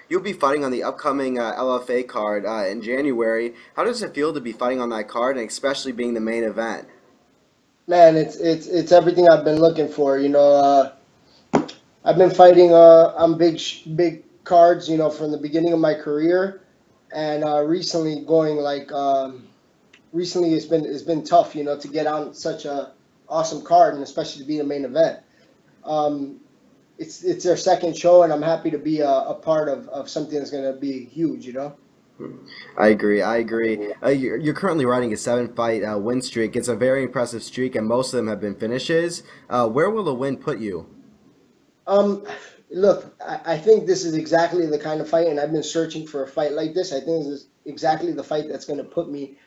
You'll be fighting on the upcoming LFA card in January. How does it feel to be fighting on that card, and especially being the main event? Man, it's everything I've been looking for. I've been fighting on big cards, from the beginning of my career, and recently going like recently it's been tough, to get on such a awesome card and especially to be the main event. Um, it's their second show, and I'm happy to be a part of something that's gonna be huge. I agree. I agree. You're currently riding a seven-fight win streak. It's a very impressive streak, and most of them have been finishes. Where will a win put you? Um, Look, I think this is exactly the kind of fight, and I've been searching for a fight like this. I think this is exactly the fight that's going to put me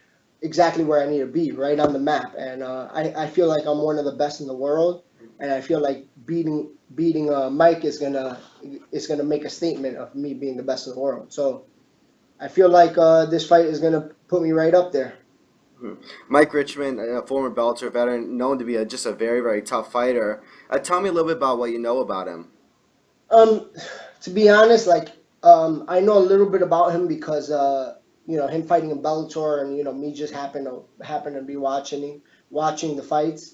exactly where I need to be, right on the map. And I feel like I'm one of the best in the world, and I feel like beating Mike is gonna make a statement of me being the best in the world. So I feel like this fight is gonna put me right up there. Mhm. Mike Richmond, a former Bellator veteran, known to be just a very, very tough fighter. Tell me a little bit about what you know about him. Um, to be honest, like I know a little bit about him because him fighting in Bellator, and me just happen to be watching the fights.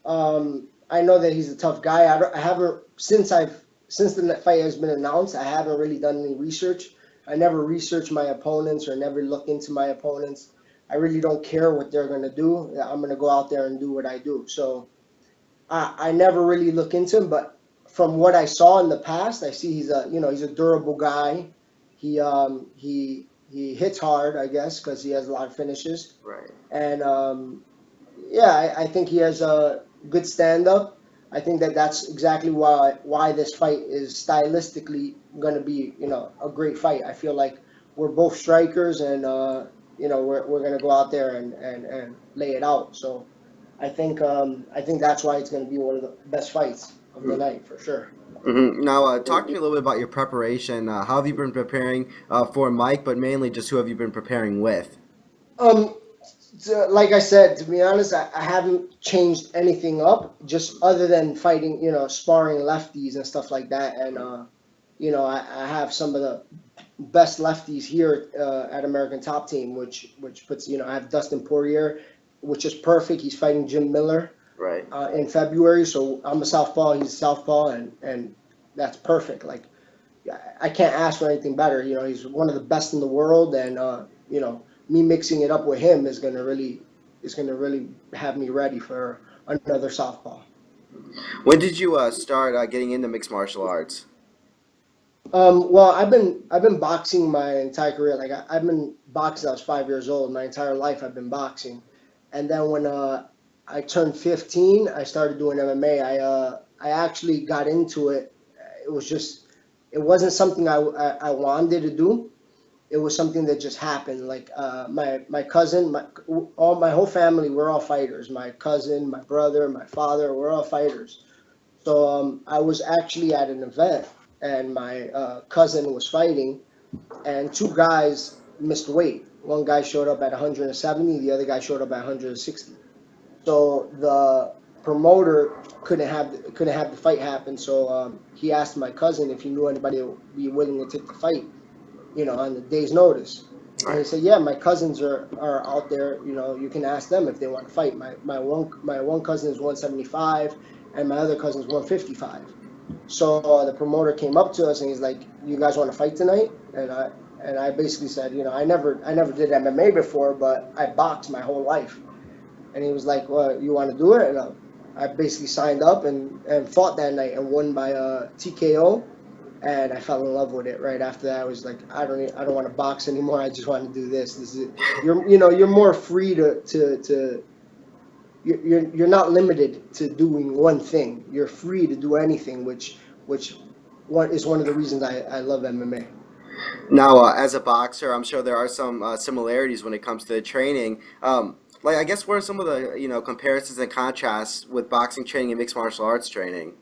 I know that he's a tough guy. I haven't since the fight has been announced. I haven't really done any research. I never research my opponents or never look into my opponents. I really don't care what they're gonna do. I'm gonna go out there and do what I do. So I never really look into him, but from what I saw in the past, I see he's a durable guy. He hits hard, I guess, because he has a lot of finishes, Right. and yeah, I think he has a good stand up. I think that that's exactly why this fight is stylistically going to be a great fight. I feel like we're both strikers, and we're going to go out there and lay it out. So I think that's why it's going to be one of the best fights of the night for sure. Now, talk to me a little bit about your preparation. How have you been preparing for Mike, but mainly just who have you been preparing with? Um, like I said, to be honest, I haven't changed anything up, just other than fighting, sparring lefties and stuff like that. And I have some of the best lefties here at American Top Team, which puts, I have Dustin Poirier, which is perfect. He's fighting Jim Miller Right. in February, so I'm a southpaw, he's a southpaw, and that's perfect. Like I can't ask for anything better. He's one of the best in the world, and me mixing it up with him is gonna really have me ready for another southpaw. When did you start getting into mixed martial arts? Well, I've been boxing my entire career. Like I've been boxing since I was 5 years old. My entire life I've been boxing, and then when I turned 15, I started doing MMA. I actually got into it. It was just it wasn't something I wanted to do. It was something that just happened. Like my cousin, my whole family, we're all fighters. My cousin, my brother, my father, we're all fighters. So I was actually at an event, and my cousin was fighting, and two guys missed weight. One guy showed up at 170, the other guy showed up at 160. So the promoter couldn't have the fight happen. So he asked my cousin if he knew anybody that would be willing to take the fight, on the day's notice. And he Right. said, "Yeah, my cousins are out there. You can ask them if they want to fight. My one cousin is 175, and my other cousin is 155." So the promoter came up to us and he's like, "You guys want to fight tonight?" And I basically said, I never did MMA before, but I boxed my whole life. And he was like, "Well, you want to do it?" And I basically signed up and fought that night and won by TKO, and I fell in love with it. Right after that, I was like, I don't want to box anymore. I just want to do this. This is you're more free to you're not limited to doing one thing. You're free to do anything, which one is one of the reasons I love MMA. Now, as a boxer, I'm sure there are some similarities when it comes to the training. Like, I guess, what are some of the comparisons and contrasts with boxing training and mixed martial arts training?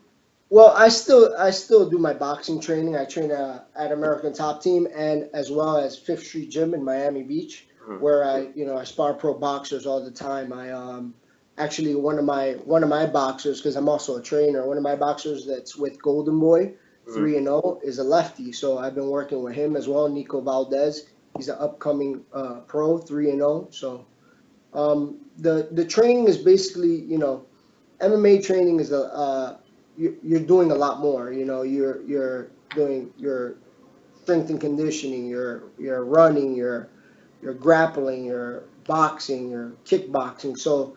Well, I still do my boxing training. I train at American Top Team and as well as Fifth Street Gym in Miami Beach, Mhm. where I spar pro boxers all the time. I actually one of my boxers, because I'm also a trainer. One of my boxers that's with Golden Boy Mm. 3-0, is a lefty. So I've been working with him as well. Nico Valdez, he's an upcoming pro, 3-0. So the training is basically, MMA training is you're doing a lot more. You're doing your strength and conditioning, you're running, you're grappling, you're boxing, you're kickboxing. So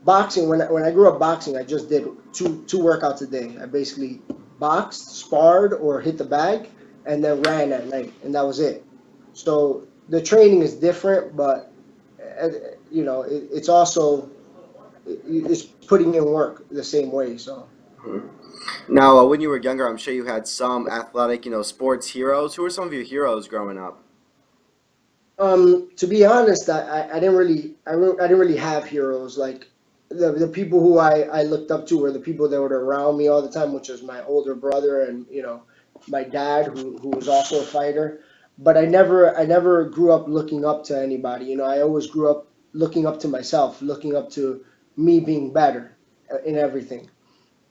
boxing, when I grew up boxing, I just did two workouts a day. I basically boxed, sparred, or hit the bag, and then ran at night, and that was it. So the training is different, but uh, it's also it's putting in work the same way. So Mhm. Now, when you were younger, I'm sure you had some athletic, sports heroes. Who were some of your heroes growing up? to be honest, I didn't really I didn't really have heroes. Like the people who I looked up to were the people that were around me all the time, which was my older brother and my dad who was also a fighter. But I never grew up looking up to anybody. I always grew up looking up to myself, looking up to me being better in everything.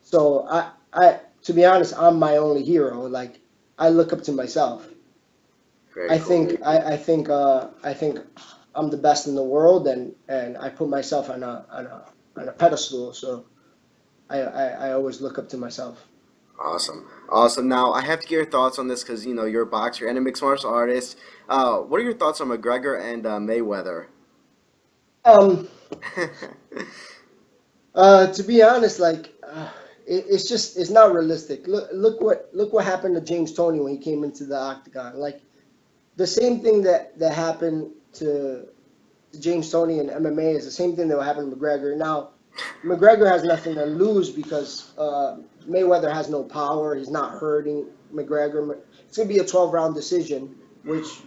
So I to be honest, I'm my only hero. Like I look up to myself. Very I cool. think I think I'm the best in the world, and I put myself on a pedestal. So I always look up to myself. Awesome. Awesome. Now, I have to get your thoughts on this because, you're a boxer and a mixed martial artist. What are your thoughts on McGregor and Mayweather? Um, to be honest, like it's not realistic. Look what happened to James Toney when he came into the octagon. Like the same thing that happened to James Toney in MMA is the same thing that will happen to McGregor. Now, McGregor has nothing to lose because Mayweather has no power. He's not hurting McGregor. It's gonna be a 12-round decision, which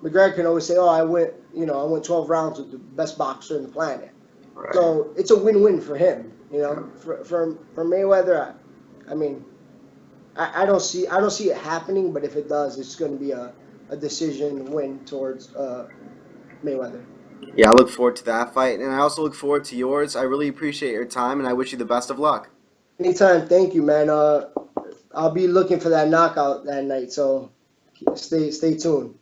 McGregor can always say, "Oh, I went 12 rounds with the best boxer on the planet." Right. So it's a win-win for him. Yeah. For Mayweather, I mean, I don't see it happening. But if it does, it's going to be a decision win towards Mayweather. Yeah, I look forward to that fight, and I also look forward to yours. I really appreciate your time, and I wish you the best of luck. Anytime, thank you, man. I'll be looking for that knockout that night. So stay tuned.